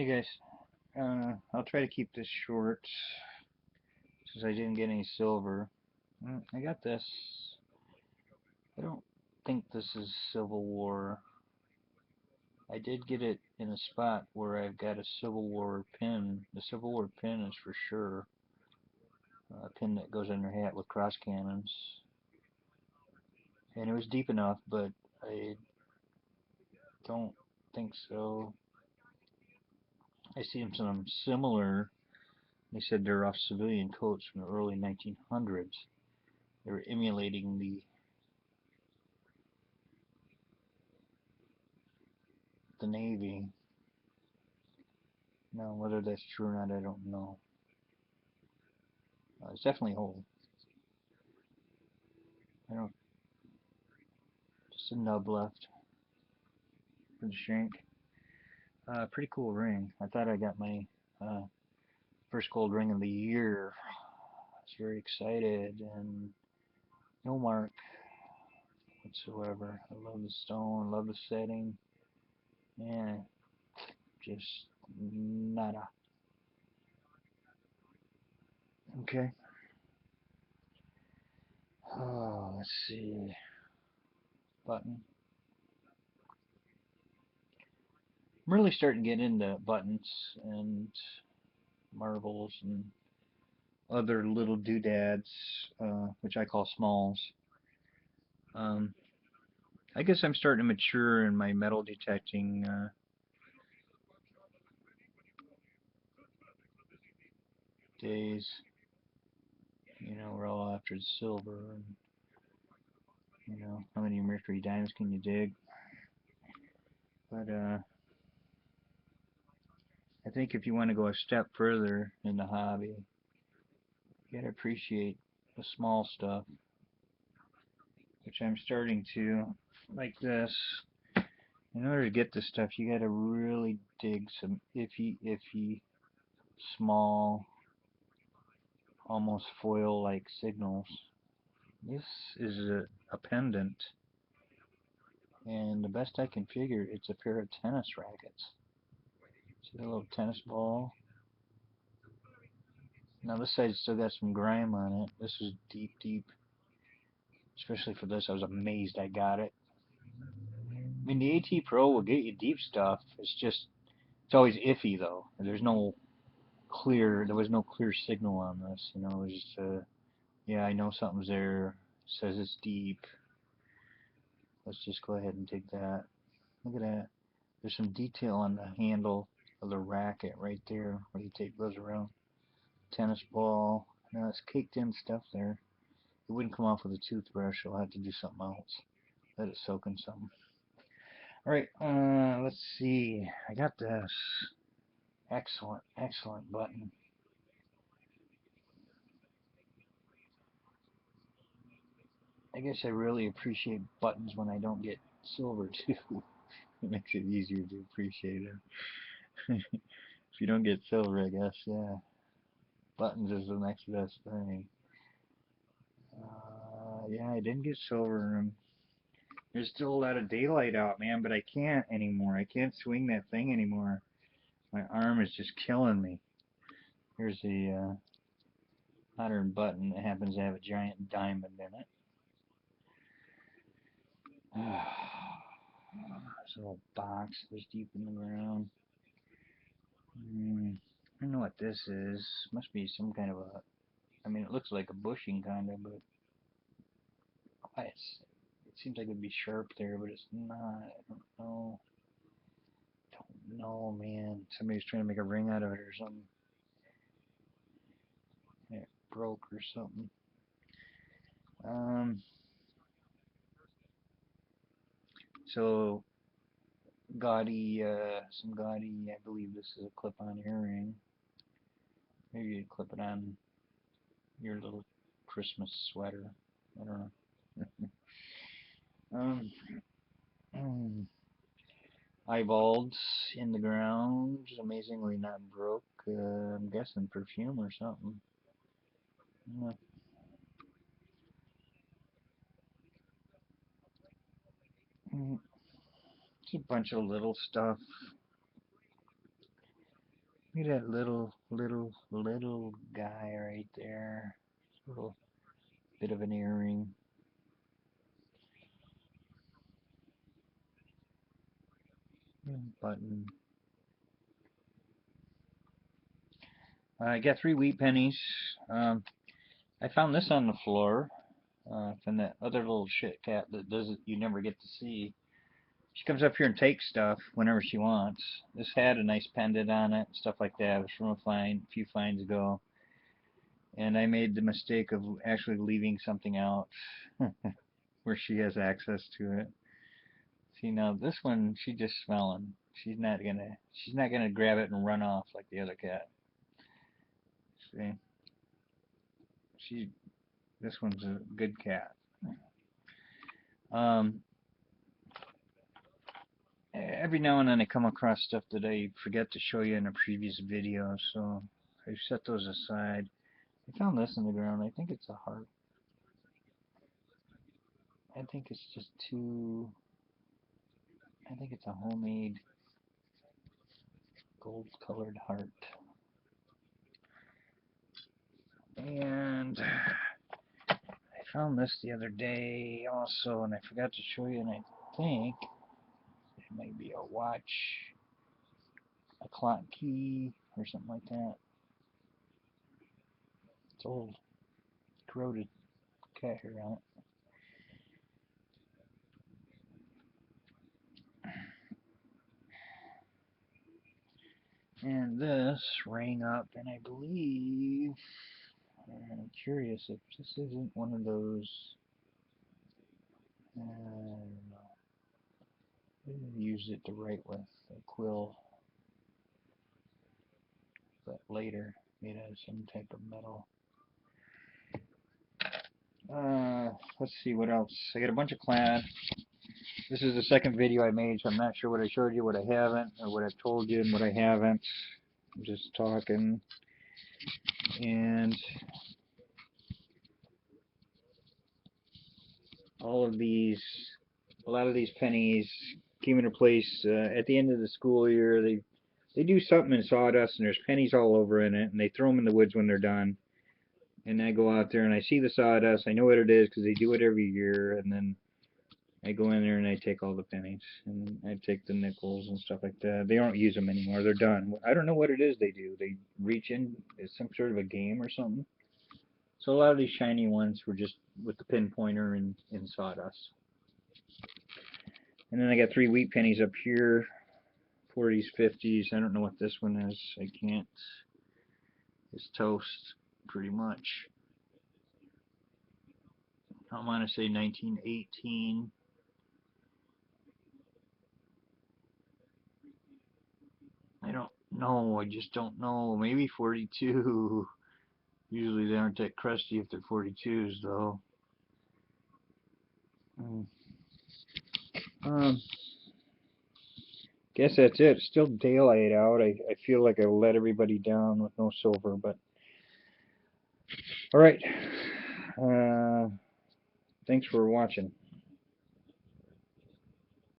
Hey guys, I'll try to keep this short since I didn't get any silver. I got this. I don't think this is Civil War. I did get it in a spot where I've got a Civil War pin. The Civil War pin is for sure a pin that goes on your hat with cross cannons. And it was deep enough, but I don't think so. I see some similar. They said they're off civilian coats from the early 1900s. They were emulating the Navy. Now, whether that's true or not, I don't know. It's definitely whole. I don't. Just a nub left for the shank. Pretty cool ring. I thought I got my uh, first gold ring of the year. I was very excited, and no mark whatsoever. I love the stone. Love the setting. Yeah, just nada. Okay. Oh, let's see. Button. I'm really starting to get into buttons and marbles and other little doodads, which I call smalls. Um, I guess I'm starting to mature in my metal detecting days. You know, we're all after the silver, and you know, how many mercury diamonds can you dig? But I think if you want to go a step further in the hobby, you gotta appreciate the small stuff, which I'm starting to, like this. In order to get this stuff, you gotta really dig some iffy, small, almost foil-like signals. This is a pendant, and the best I can figure, it's a pair of tennis rackets. See the little tennis ball? Now this side's still got some grime on it. This is deep. Especially for this, I was amazed I got it. I mean, the AT Pro will get you deep stuff. It's always iffy though. There was no clear signal on this. You know, it was just, yeah, I know something's there. It says it's deep. Let's just go ahead and take that. Look at that. There's some detail on the handle of the racket right there where the tape goes around. Tennis ball. Now it's caked in stuff there. It wouldn't come off with a toothbrush. I'll have to do something else. Let it soak in something. Alright, let's see. I got this. Excellent button. I guess I really appreciate buttons when I don't get silver too. It makes it easier to appreciate them. If you don't get silver, I guess, yeah. Buttons is the next best thing. Yeah, I didn't get silver. There's still a lot of daylight out, man, but I can't anymore. I can't swing that thing anymore. My arm is just killing me. Here's the modern button that happens to have a giant diamond in it. This little box was deep in the ground. I don't know what this is. Must be some kind of a. I mean, it looks like a bushing kind of, but it seems like it'd be sharp there, but it's not. I don't know. Don't know, man. Somebody's trying to make a ring out of it or something. It broke or something. Um. So some gaudy. I believe this is a clip-on earring. Maybe you clip it on your little Christmas sweater. I don't know. Eyeballs in the ground, amazingly not broke. I'm guessing perfume or something. Yeah. It's a bunch of little stuff. Look at that little guy right there. Little bit of an earring. Button. I got 3 wheat pennies. I found this on the floor from that other little shit cat that doesn't you never get to see. She comes up here and takes stuff whenever she wants. This had a nice pendant on it, stuff like that. It was from a few finds ago. And I made the mistake of actually leaving something out where she has access to it. See, now this one, she's just smelling. She's not gonna grab it and run off like the other cat. See, she, this one's a good cat. Um, every now and then I come across stuff that I forget to show you in a previous video, so I set those aside. I found this in the ground. I think it's a heart. I think it's just too. I think it's a homemade gold-colored heart. And I found this the other day also, and I forgot to show you, and I think it might be a watch, a clock key, or something like that. It's old, corroded cat hair on it. And this rang up, and I believe, I'm curious if this isn't one of those, I don't know, I didn't use it to write with a quill, but later made out of some type of metal. Let's see what else. I got a bunch of clad. This is the second video I made, so I'm not sure what I showed you, what I haven't, or what I've told you and what I haven't. I'm just talking. And all of these, a lot of these pennies came into place at the end of the school year. They do something in sawdust, and there's pennies all over in it, and they throw them in the woods when they're done. And I go out there and I see the sawdust. I know what it is because they do it every year, and then I go in there and I take all the pennies, and I take the nickels and stuff like that. They don't use them anymore. They're done. I don't know what it is they do. They reach in. It's some sort of a game or something. So a lot of these shiny ones were just with the pinpointer and in sawdust. And then I got 3 wheat pennies up here, 40s, 50s. I don't know what this one is. I can't. It's toast, pretty much. I want to say 1918. I don't know. I just don't know. Maybe 42. Usually they aren't that crusty if they're 42s, though. Guess that's it. It's still daylight out. I feel like I let everybody down with no silver, but all right. Thanks for watching.